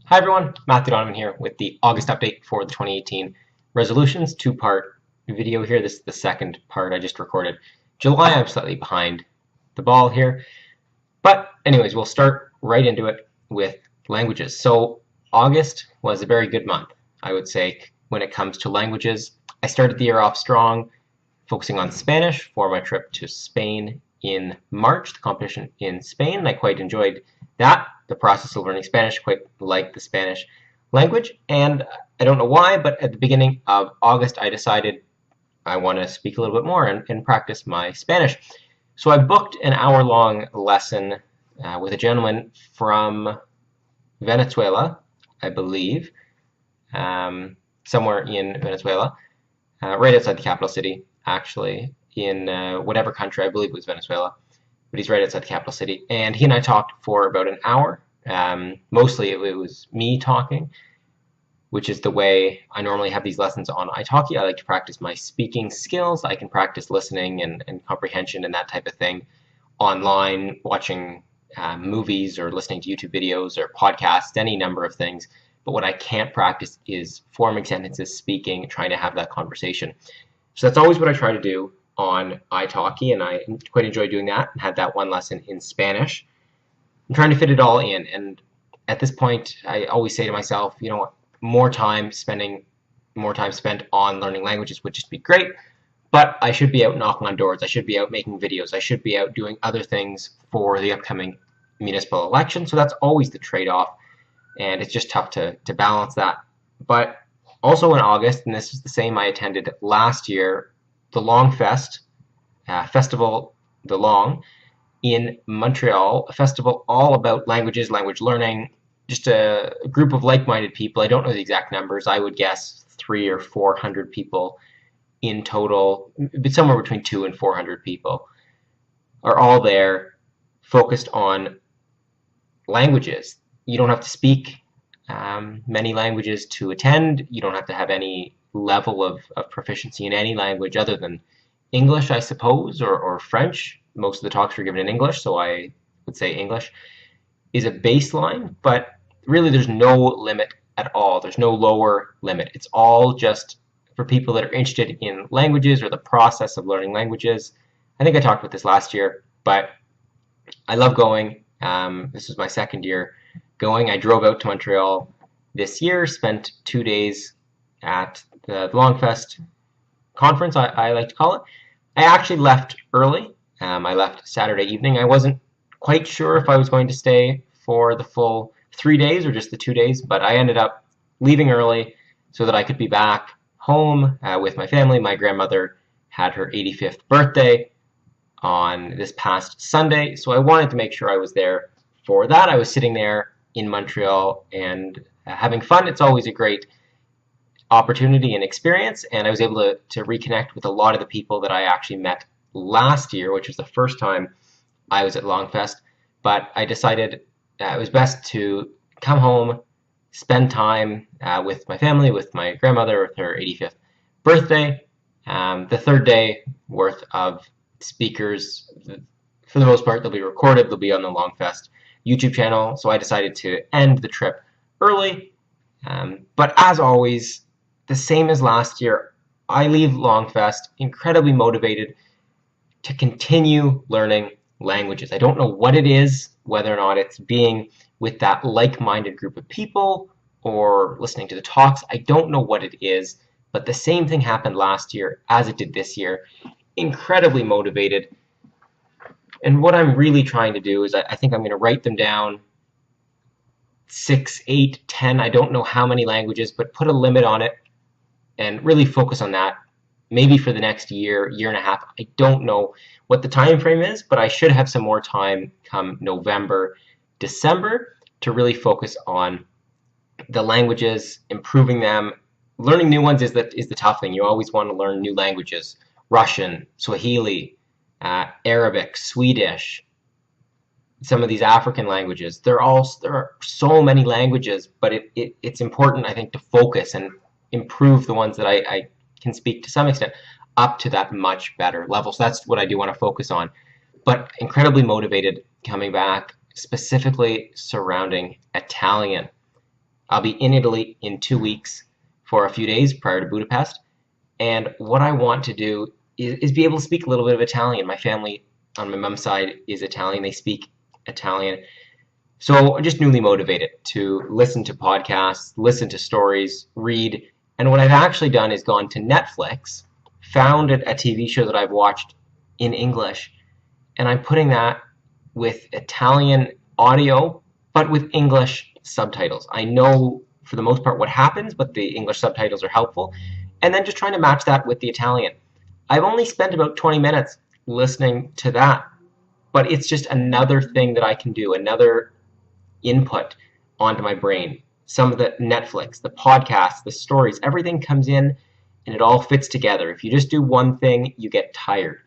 Hi everyone, Matthew Donovan here with the August update for the 2018 resolutions, two-part video here. This is the second part I just recorded. July, I'm slightly behind the ball here. But anyways, we'll start right into it with languages. So August was a very good month, I would say, when it comes to languages. I started the year off strong, focusing on Spanish for my trip to Spain in March, the competition in Spain. I quite enjoyed that, the process of learning Spanish, quite like the Spanish language. And I don't know why, but at the beginning of August, I decided I want to speak a little bit more and practice my Spanish. So I booked an hour-long lesson with a gentleman from Venezuela, I believe, somewhere in Venezuela, right outside the capital city, actually, in whatever country. I believe it was Venezuela, but he's right outside the capital city. And he and I talked for about an hour. Mostly it was me talking, which is the way I normally have these lessons on italki. I like to practice my speaking skills. I can practice listening and comprehension and that type of thing online, watching movies or listening to YouTube videos or podcasts, any number of things. But what I can't practice is forming sentences, speaking, trying to have that conversation. So that's always what I try to do on italki, and I quite enjoy doing that, and had that one lesson in Spanish. I'm trying to fit it all in, and at this point, I always say to myself, you know what, more time spent on learning languages would just be great, but I should be out knocking on doors, I should be out making videos, I should be out doing other things for the upcoming municipal election, so that's always the trade-off, and it's just tough to balance that. But also in August, and this is the same I attended last year, the Long Fest, Festival de Langue in Montreal, a festival all about languages, language learning, just a group of like-minded people. I don't know the exact numbers. I would guess 300 or 400 people in total, but somewhere between 200 and 400 people are all there focused on languages. You don't have to speak many languages to attend. You don't have to have any level of proficiency in any language other than English, I suppose, or French. Most of the talks were given in English, so I would say English is a baseline, but really there's no limit at all. There's no lower limit. It's all just for people that are interested in languages or the process of learning languages. I think I talked about this last year, but I love going. This was my second year going. I drove out to Montreal this year, spent 2 days at the Longfest conference, I like to call it. I actually left early. I left Saturday evening. I wasn't quite sure if I was going to stay for the full 3 days or just the 2 days, but I ended up leaving early so that I could be back home with my family. My grandmother had her 85th birthday on this past Sunday, so I wanted to make sure I was there for that. I was sitting there in Montreal and having fun. It's always a great opportunity and experience, and I was able to reconnect with a lot of the people that I actually met last year, which was the first time I was at Longfest. But I decided it was best to come home, spend time with my family, with my grandmother, with her 85th birthday. The third day worth of speakers, for the most part, they'll be recorded. They'll be on the Longfest YouTube channel. So I decided to end the trip early. But as always, the same as last year, I leave Longfest incredibly motivated to continue learning languages. I don't know what it is, whether or not it's being with that like-minded group of people or listening to the talks. I don't know what it is, but the same thing happened last year as it did this year. Incredibly motivated. And what I'm really trying to do is I think I'm going to write them down, 6, 8, 10, I don't know how many languages, but put a limit on it and really focus on that. Maybe for the next year, year and a half. I don't know what the time frame is, but I should have some more time come November, December to really focus on the languages, improving them. Learning new ones is the tough thing. You always want to learn new languages. Russian, Swahili, Arabic, Swedish, some of these African languages. There are so many languages, but it's important, I think, to focus and improve the ones that I can speak to some extent up to that much better level. So that's what I do want to focus on. But incredibly motivated coming back, specifically surrounding Italian. I'll be in Italy in 2 weeks for a few days prior to Budapest. And what I want to do is be able to speak a little bit of Italian. My family on my mom's side is Italian. They speak Italian. So I'm just newly motivated to listen to podcasts, listen to stories, read. And what I've actually done is gone to Netflix, found a TV show that I've watched in English, and I'm putting that with Italian audio, but with English subtitles. I know for the most part what happens, but the English subtitles are helpful. And then just trying to match that with the Italian. I've only spent about 20 minutes listening to that, but it's just another thing that I can do, another input onto my brain. Some of the Netflix, the podcasts, the stories, everything comes in and it all fits together. If you just do one thing, you get tired.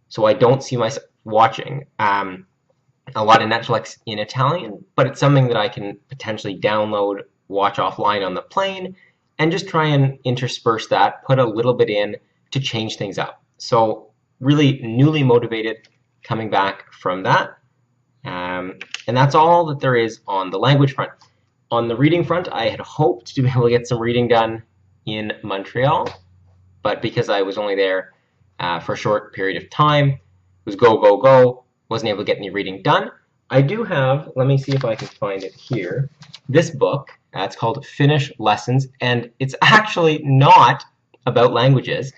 So I don't see myself watching a lot of Netflix in Italian, but it's something that I can potentially download, watch offline on the plane, and just try and intersperse that, put a little bit in to change things up. So really newly motivated coming back from that. And that's all that there is on the language front. On the reading front, I had hoped to be able to get some reading done in Montreal, but because I was only there for a short period of time, it was go, go, go, wasn't able to get any reading done. I do have, let me see if I can find it here, this book. It's called Finnish Lessons, and it's actually not about languages.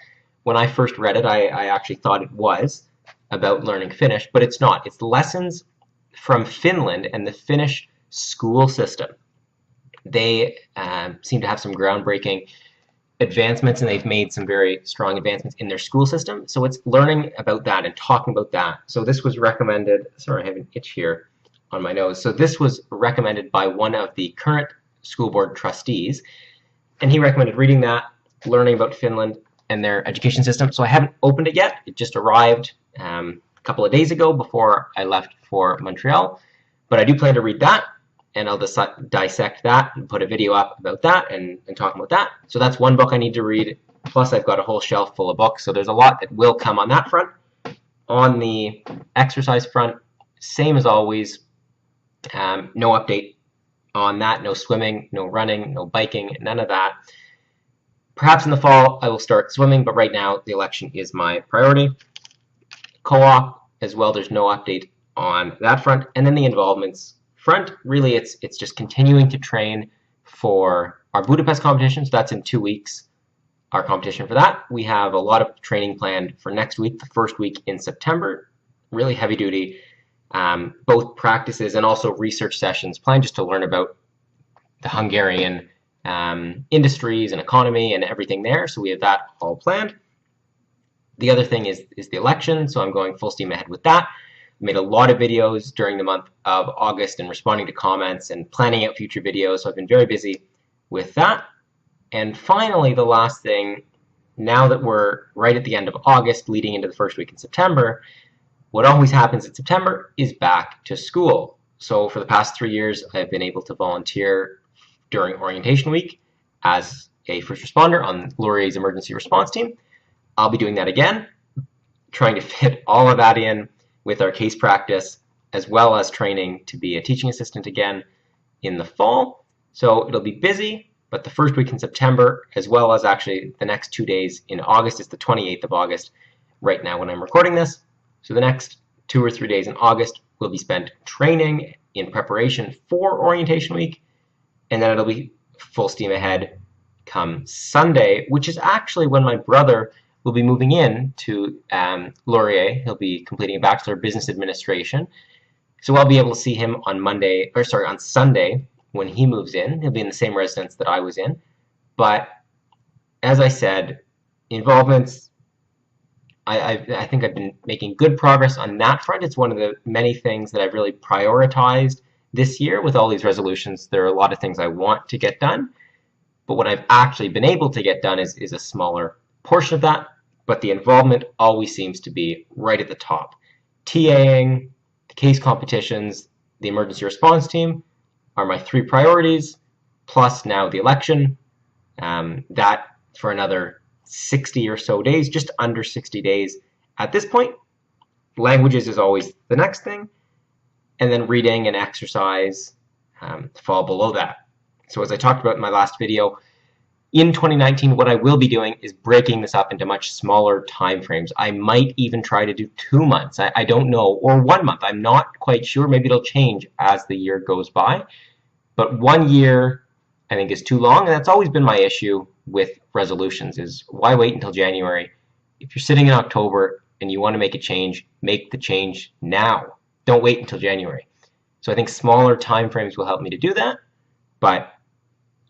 When I first read it, I actually thought it was about learning Finnish, but it's not. It's lessons from Finland and the Finnish school system. They seem to have some groundbreaking advancements, and they've made some very strong advancements in their school system. So it's learning about that and talking about that. So this was recommended, sorry, I have an itch here on my nose. So this was recommended by one of the current school board trustees, and he recommended reading that, learning about Finland and their education system. So I haven't opened it yet. It just arrived a couple of days ago before I left for Montreal, but I do plan to read that, and I'll dissect that and put a video up about that and talk about that. So that's one book I need to read, plus I've got a whole shelf full of books, so there's a lot that will come on that front. On the exercise front, same as always, no update on that, no swimming, no running, no biking, none of that. Perhaps in the fall I will start swimming, but right now the election is my priority. Co-op as well, there's no update on that front. And then the involvements front, really it's just continuing to train for our Budapest competition. So that's in 2 weeks, our competition for that. We have a lot of training planned for next week, the first week in September, really heavy duty, both practices and also research sessions planned just to learn about the Hungarian industries and economy and everything there. So we have that all planned. The other thing is the election, so I'm going full steam ahead with that. Made a lot of videos during the month of August and responding to comments and planning out future videos, so I've been very busy with that. And finally, the last thing, now that we're right at the end of August, leading into the first week in September, what always happens in September is back to school. So for the past 3 years, I've been able to volunteer during orientation week as a first responder on Laurier's emergency response team. I'll be doing that again, trying to fit all of that in with our case practice, as well as training to be a teaching assistant again in the fall. So it'll be busy, but the first week in September, as well as actually the next 2 days in August, is the 28th of August right now when I'm recording this. So the next 2 or 3 days in August will be spent training in preparation for orientation week, and then it'll be full steam ahead come Sunday, which is actually when my brother will be moving in to Laurier. He'll be completing a Bachelor of Business Administration. So I'll be able to see him on on Sunday when he moves in. He'll be in the same residence that I was in. But as I said, involvements, I think I've been making good progress on that front. It's one of the many things that I've really prioritized this year with all these resolutions. There are a lot of things I want to get done, but what I've actually been able to get done is a smaller portion of that. But the involvement always seems to be right at the top. TAing, the case competitions, the emergency response team are my 3 priorities, plus now the election. That for another 60 or so days, just under 60 days at this point. Languages is always the next thing, and then reading and exercise fall below that. So as I talked about in my last video, in 2019, what I will be doing is breaking this up into much smaller time frames. I might even try to do 2 months. I don't know, or 1 month. I'm not quite sure. Maybe it'll change as the year goes by. But 1 year, I think, is too long, and that's always been my issue with resolutions, is why wait until January? If you're sitting in October and you want to make a change, make the change now. Don't wait until January. So I think smaller time frames will help me to do that. But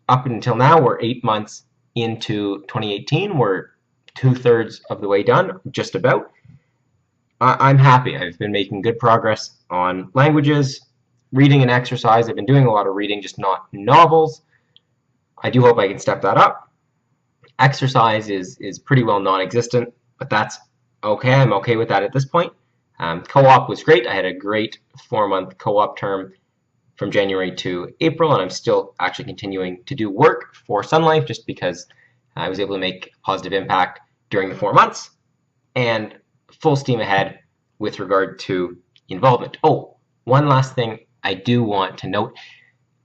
up until now, we're 8 months into 2018. We're 2/3 of the way done, just about. I'm happy. I've been making good progress on languages, reading and exercise. I've been doing a lot of reading, just not novels. I do hope I can step that up. Exercise is pretty well non-existent, but that's okay. I'm okay with that at this point. Co-op was great. I had a great 4-month co-op term from January to April, and I'm still actually continuing to do work for Sun Life just because I was able to make a positive impact during the 4 months, and full steam ahead with regard to involvement. Oh, one last thing I do want to note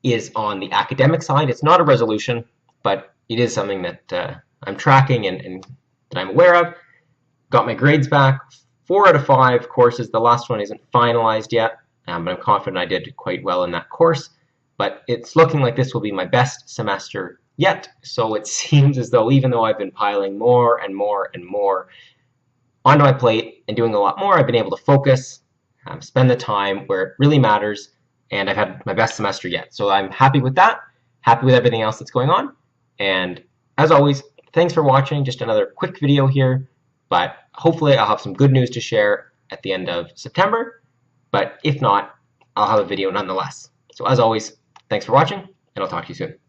is on the academic side. It's not a resolution, but it is something that I'm tracking and that I'm aware of. Got my grades back, 4 out of 5 courses. The last one isn't finalized yet. But I'm confident I did quite well in that course. But it's looking like this will be my best semester yet. So it seems as though even though I've been piling more and more and more onto my plate and doing a lot more, I've been able to focus, spend the time where it really matters, and I've had my best semester yet. So I'm happy with that, happy with everything else that's going on. And as always, thanks for watching. Just another quick video here, but hopefully I'll have some good news to share at the end of September. But if not, I'll have a video nonetheless. So as always, thanks for watching, and I'll talk to you soon.